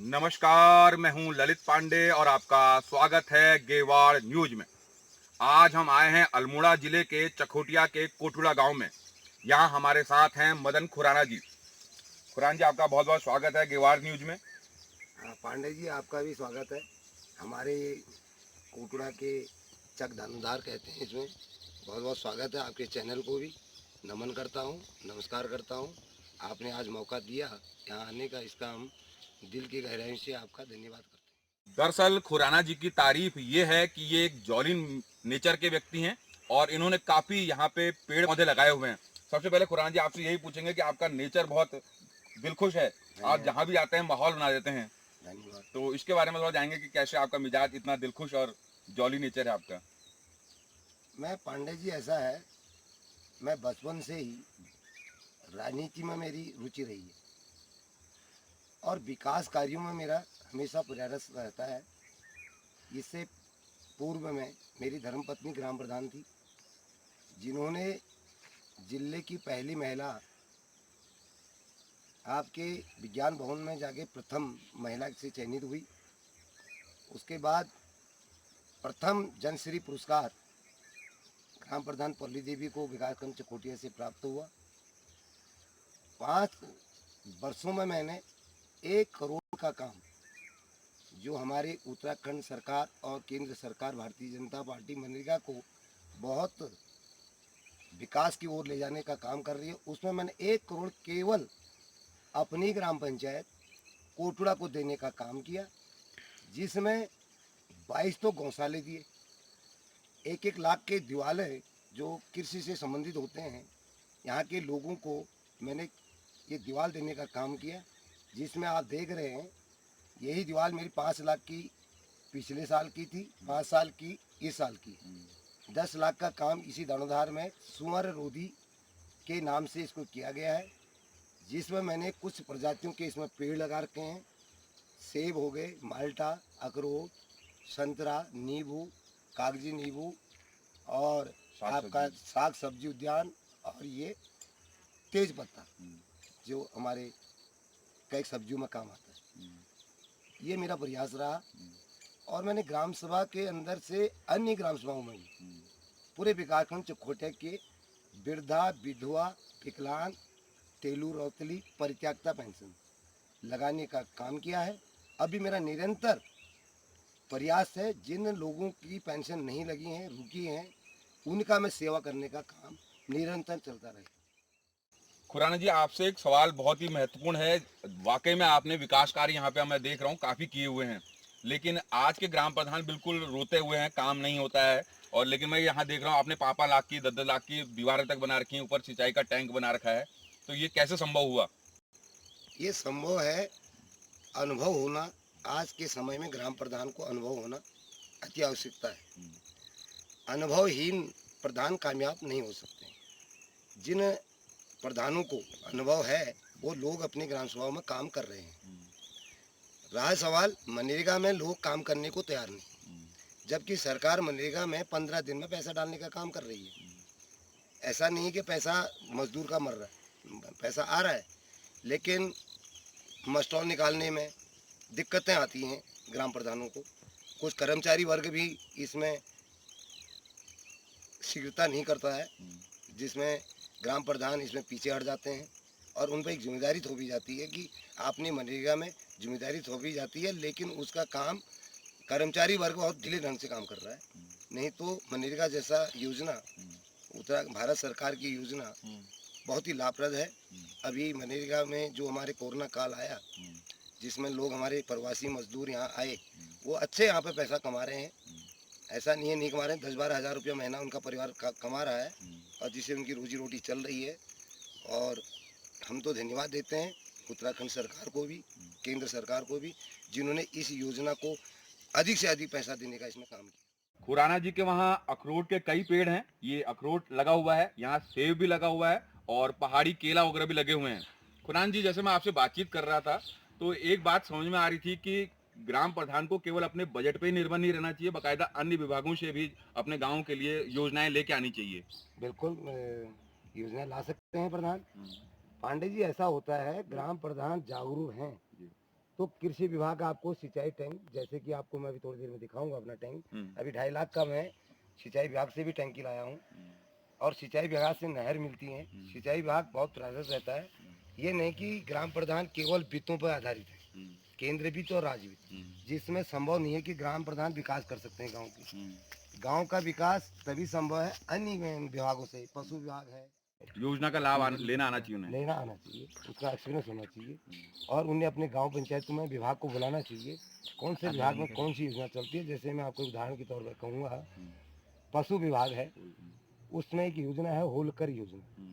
नमस्कार, मैं हूं ललित पांडे और आपका स्वागत है गेवाड़ न्यूज में। आज हम आए हैं अल्मोड़ा जिले के चकोटिया के कोटुड़ा गांव में। यहां हमारे साथ हैं मदन खुराना जी। खुराना जी, आपका बहुत बहुत स्वागत है गेवाड़ न्यूज में। पांडे जी, आपका भी स्वागत है। हमारे कोटड़ा के चक धनुधार कहते हैं इसमें। बहुत बहुत स्वागत है आपके चैनल को भी। नमन करता हूँ, नमस्कार करता हूँ। आपने आज मौका दिया यहाँ आने का, इसका हम दिल की गहराई से आपका धन्यवाद करते हैं। दरअसल खुराना जी की तारीफ ये है कि ये एक जॉली नेचर के व्यक्ति हैं और इन्होंने काफी यहाँ पे पेड़ पौधे लगाए हुए हैं। सबसे पहले खुराना जी आपसे यही पूछेंगे कि आपका नेचर बहुत दिलखुश है, आप जहाँ भी आते हैं माहौल बना देते हैं, धन्यवाद। तो इसके बारे में थोड़ा जाएंगे कि कैसे आपका मिजाज इतना दिलखुश और जॉली नेचर है आपका। मैं पांडे जी, ऐसा है, मैं बचपन से ही राजनीति में मेरी रुचि रही है और विकास कार्यों में मेरा हमेशा प्रयास रहता है। इससे पूर्व में मेरी धर्मपत्नी ग्राम प्रधान थी, जिन्होंने जिले की पहली महिला आपके विज्ञान भवन में जाके प्रथम महिला से चयनित हुई। उसके बाद प्रथम जनश्री पुरस्कार ग्राम प्रधान पल्ली देवी को विकासखंड चकोटिया से प्राप्त हुआ। 5 वर्षों में मैंने 1 करोड़ का काम, जो हमारे उत्तराखंड सरकार और केंद्र सरकार भारतीय जनता पार्टी मनरेगा को बहुत विकास की ओर ले जाने का काम कर रही है, उसमें मैंने 1 करोड़ केवल अपनी ग्राम पंचायत कोटुड़ा को देने का काम किया, जिसमें 22 तो गौशाले दिए, 1-1 लाख के दिवाले जो कृषि से संबंधित होते हैं, यहाँ के लोगों को मैंने ये दीवार देने का काम किया, जिसमें आप देख रहे हैं यही दीवार मेरी 5 लाख की पिछले साल की थी, 5 साल की इस साल की। 10 लाख का काम इसी दानोधार में सुअर रोधी के नाम से इसको किया गया है, जिसमें मैंने कुछ प्रजातियों के इसमें पेड़ लगा रखे हैं। सेब हो गए, माल्टा, अखरोट, संतरा, नींबू, कागजी नींबू और आपका साग सब्जी उद्यान, और ये तेज पत्ता जो हमारे कई सब्जियों में काम आता है। ये मेरा प्रयास रहा और मैंने ग्राम सभा के अंदर से अन्य ग्राम सभाओं में भी पूरे विकासखंड चकोटिया के वृद्धा, विधवा, विकलांग, तेलू रौतली परित्यक्ता पेंशन लगाने का काम किया है। अभी मेरा निरंतर प्रयास है, जिन लोगों की पेंशन नहीं लगी हैं, रुकी हैं, उनका मैं सेवा करने का काम निरंतर चलता रहे। खुराना जी, आपसे एक सवाल बहुत ही महत्वपूर्ण है। वाकई में आपने विकास कार्य यहाँ पे मैं देख रहा हूँ काफी किए हुए हैं, लेकिन आज के ग्राम प्रधान बिल्कुल रोते हुए हैं, काम नहीं होता है। और लेकिन मैं यहाँ देख रहा हूँ आपने 5-5 लाख की 10-10 लाख की दीवारें तक बना रखी हैं, ऊपर सिंचाई का टैंक बना रखा है, तो ये कैसे संभव हुआ? ये संभव है, अनुभव होना। आज के समय में ग्राम प्रधान को अनुभव होना अति आवश्यकता है। अनुभवहीन प्रधान कामयाब नहीं हो सकते। जिन प्रधानों को अनुभव है, वो लोग अपनी ग्राम सभाओं में काम कर रहे हैं। रहा सवाल, मनरेगा में लोग काम करने को तैयार नहीं, जबकि सरकार मनरेगा में 15 दिन में पैसा डालने का काम कर रही है। ऐसा नहीं कि पैसा मजदूर का मर रहा है, पैसा आ रहा है, लेकिन मस्टॉल निकालने में दिक्कतें आती हैं ग्राम प्रधानों को। कुछ कर्मचारी वर्ग भी इसमें शीघ्रता नहीं करता है, जिसमें ग्राम प्रधान इसमें पीछे हट जाते हैं और उन पर एक जिम्मेदारी थोपी जाती है कि आपने मनरेगा में जिम्मेदारी थोपी जाती है, लेकिन उसका काम कर्मचारी वर्ग बहुत ढीले ढंग से काम कर रहा है। नहीं तो मनरेगा जैसा योजना, भारत सरकार की योजना बहुत ही लाभप्रद है। अभी मनरेगा में जो हमारे कोरोना काल आया, जिसमें लोग हमारे प्रवासी मजदूर यहाँ आए, वो अच्छे यहाँ पे पैसा कमा रहे हैं। ऐसा नहीं है नहीं कमा रहे हैं, 10-12 हज़ार रुपया महीना उनका परिवार कमा रहा है और जिससे उनकी रोजी रोटी चल रही है। और हम तो धन्यवाद देते हैं उत्तराखंड सरकार को भी, केंद्र सरकार को भी, जिन्होंने इस योजना को अधिक से अधिक पैसा देने का इसमें काम किया। खुराना जी के वहाँ अखरोट के कई पेड़ हैं, ये अखरोट लगा हुआ है, यहाँ सेब भी लगा हुआ है और पहाड़ी केला वगैरह भी लगे हुए हैं। खुराना जी, जैसे मैं आपसे बातचीत कर रहा था तो एक बात समझ में आ रही थी कि ग्राम प्रधान को केवल अपने बजट पे ही निर्भर नहीं रहना चाहिए, बाकायदा अन्य विभागों से भी अपने गाँव के लिए योजनाएं लेके आनी चाहिए। बिल्कुल योजना ला सकते हैं प्रधान। पांडे जी, ऐसा होता है, ग्राम प्रधान जागरूक हैं तो कृषि विभाग आपको सिंचाई टैंक, जैसे कि आपको मैं अभी थोड़ी देर में दिखाऊंगा अपना टैंक। अभी 2.5 लाख का मैं सिंचाई विभाग से भी टैंकी लाया हूँ और सिंचाई विभाग से नहर मिलती है। सिंचाई विभाग बहुत प्रयासरत रहता है। ये नहीं कि ग्राम प्रधान केवल वित्तों पर आधारित है, केंद्र वित्त और राज्य वित्त, जिसमें संभव नहीं है कि ग्राम प्रधान विकास कर सकते हैं गाँव की। गाँव का विकास तभी संभव है अन्य विभागों से, पशु विभाग है, योजना का लाभ लेना आना चाहिए उन्हें। लेना आना चाहिए, उसका एक्सपीरियंस होना चाहिए और उन्हें अपने गांव पंचायत में विभाग को बुलाना चाहिए, कौन से विभाग में कौन सी योजना चलती है। जैसे मैं आपको उदाहरण के तौर पर कहूँगा, पशु विभाग है, उसमें एक योजना है होलकर योजना।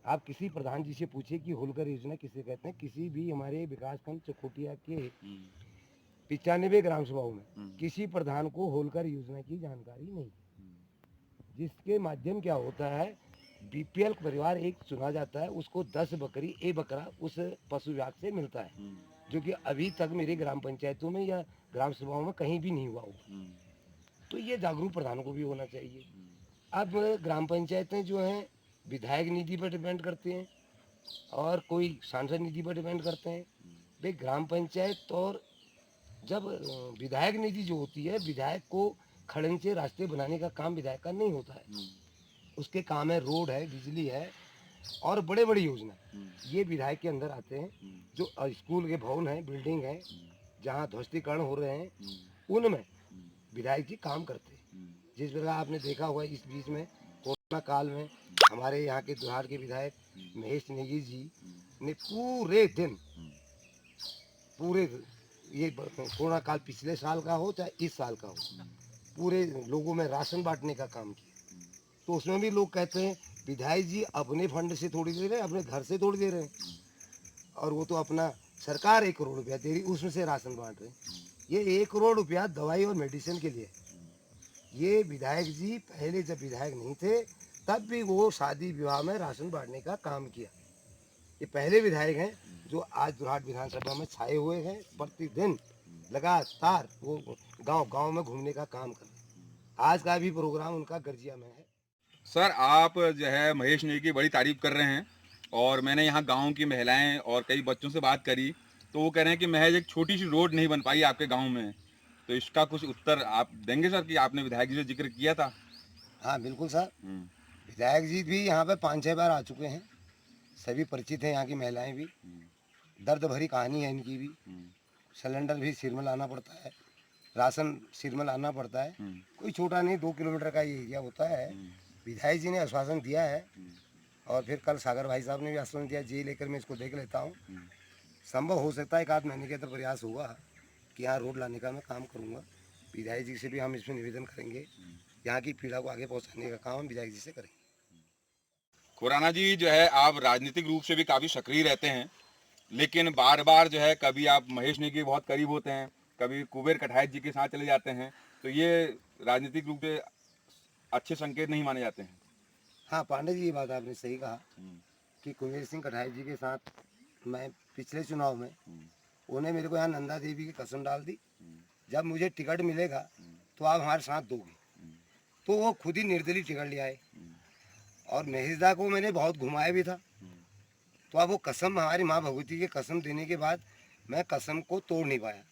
आप किसी प्रधान जी से पूछिए कि होलकर योजना किसे कहते हैं। किसी भी हमारे विकास खंड चकोटिया के 95 ग्राम सभाओं में किसी प्रधान को होलकर योजना की जानकारी नहीं, जिसके माध्यम क्या होता है, बीपीएल परिवार एक चुना जाता है, उसको 10 बकरी एक बकरा उस पशु विभाग से मिलता है, जो कि अभी तक मेरी ग्राम पंचायतों में या ग्राम सभाओं में कहीं भी नहीं हुआ हो। तो ये जागरूक प्रधानों को भी होना चाहिए। अब ग्राम पंचायतें जो हैं विधायक निधि पर डिपेंड करते हैं और कोई सांसद निधि पर डिपेंड करते हैं। भाई ग्राम पंचायत और जब विधायक निधि जो होती है, विधायक को खड़ंजे रास्ते बनाने का काम विधायक का नहीं होता है, उसके काम है रोड है, बिजली है और बड़े बड़ी योजना, ये विधायक के अंदर आते हैं। जो स्कूल के भवन हैं, बिल्डिंग है, जहाँ ध्वस्तीकरण हो रहे हैं, उनमें विधायक जी काम करते हैं। जिस प्रकार आपने देखा हुआ इस बीच में कोरोना काल में हमारे यहाँ के दुहार के विधायक महेश नेगी जी ने पूरे दिन, पूरे ये कोरोना काल पिछले साल का हो चाहे इस साल का हो, पूरे लोगों में राशन बांटने का काम किया। तो उसमें भी लोग कहते हैं विधायक जी अपने फंड से थोड़ी दे रहे हैं, अपने घर से थोड़ी दे रहे हैं, और वो तो अपना सरकार 1 करोड़ रुपया दे रही, उसमें से राशन बांट रहे हैं। ये 1 करोड़ रुपया दवाई और मेडिसिन के लिए। ये विधायक जी पहले जब विधायक नहीं थे तब भी वो शादी विवाह में राशन बांटने का काम किया। ये पहले विधायक हैं जो आज दुराट विधानसभा में छाए हुए हैं, प्रतिदिन लगातार वो गांव गांव में घूमने का काम कर रहे हैं। आज का भी प्रोग्राम उनका गर्जिया में है। सर, आप जो है महेश नेगी की बड़ी तारीफ कर रहे हैं और मैंने यहाँ गांव की महिलाएं और कई बच्चों से बात करी तो वो कह रहे हैं कि महज एक छोटी सी रोड नहीं बन पाई आपके गांव में। तो इसका कुछ उत्तर आप देंगे सर कि आपने विधायक जी से जिक्र किया था? हाँ बिल्कुल सर, विधायक जी भी यहाँ पे 5-6 बार आ चुके हैं, सभी परिचित हैं, यहाँ की महिलाएं भी। दर्द भरी कहानी है इनकी भी। सिलेंडर भी सिर में लाना पड़ता है, राशन सिर में लाना पड़ता है, कोई छोटा नहीं, 2 किलोमीटर का ये एरिया होता है। विधायक जी ने आश्वासन दिया है और फिर कल सागर भाई साहब ने भी आश्वासन दिया, जी लेकर मैं इसको देख लेता हूँ। संभव हो सकता है 1 आध महीने के अंदर प्रयास होगा कि यहाँ रोड लाने का मैं काम करूँगा। विधायक जी से भी हम इसमें निवेदन करेंगे, यहाँ की पीड़ा को आगे पहुँचाने का काम हम विधायक जी से करेंगे। खुराना जी जो है आप राजनीतिक रूप से भी काफ़ी सक्रिय रहते हैं, लेकिन बार बार जो है कभी आप महेश नेगी के बहुत करीब होते हैं, कभी कुबेर कठायत जी के साथ चले जाते हैं, तो ये राजनीतिक रूप से अच्छे संकेत नहीं माने जाते हैं। हाँ पांडे जी, ये बात आपने सही कहा कि कुबेर सिंह कठायत जी के साथ मैं पिछले चुनाव में, उन्हें मेरे को यहाँ नंदा देवी की कसम डाल दी, जब मुझे टिकट मिलेगा तो आप हमारे साथ दोगे। तो वो खुद ही निर्दलीय टिकट ले आए और महेशदा को मैंने बहुत घुमाया भी था। तो अब वो कसम, हमारी माँ भगवती की कसम देने के बाद मैं कसम को तोड़ नहीं पाया,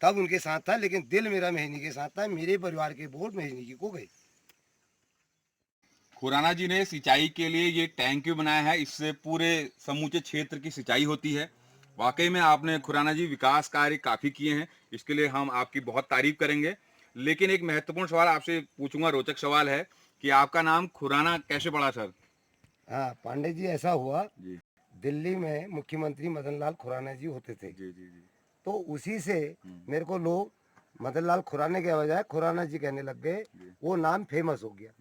तब उनके साथ था, लेकिन दिल मेरा महेश के साथ था। मेरे परिवार के वोट महेश को गए। खुराना जी ने सिंचाई के लिए ये टैंक भी बनाया है, इससे पूरे समूचे क्षेत्र की सिंचाई होती है। वाकई में आपने खुराना जी विकास कार्य काफ़ी किए हैं, इसके लिए हम आपकी बहुत तारीफ करेंगे। लेकिन एक महत्वपूर्ण सवाल आपसे पूछूंगा, रोचक सवाल है कि आपका नाम खुराना कैसे पड़ा सर? हाँ पांडे जी, ऐसा हुआ, जी दिल्ली में मुख्यमंत्री मदन लाल खुराना जी होते थे, जी जी जी। तो उसी से मेरे को लोग मदन लाल खुराने के बजाय खुराना जी कहने लग गए, वो नाम फेमस हो गया।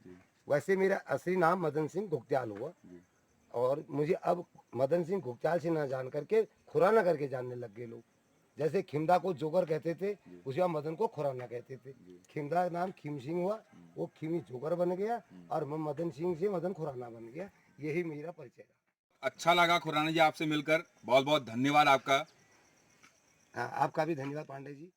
वैसे मेरा असली नाम मदन सिंह घुग्त्याल हुआ और मुझे अब मदन सिंह घुग्त्याल से ना जान करके खुराना करके जानने लग गए लोग। जैसे खिमदा को जोगर कहते थे, उसी बाद मदन को खुराना कहते थे। खिमदा नाम खीम सिंह हुआ, वो खीमी जोगर बन गया और मैं मदन सिंह से मदन खुराना बन गया। यही मेरा परिचय रहा। अच्छा लगा खुराना जी आपसे मिलकर, बहुत बहुत धन्यवाद आपका। हाँ, आपका भी धन्यवाद पांडे जी।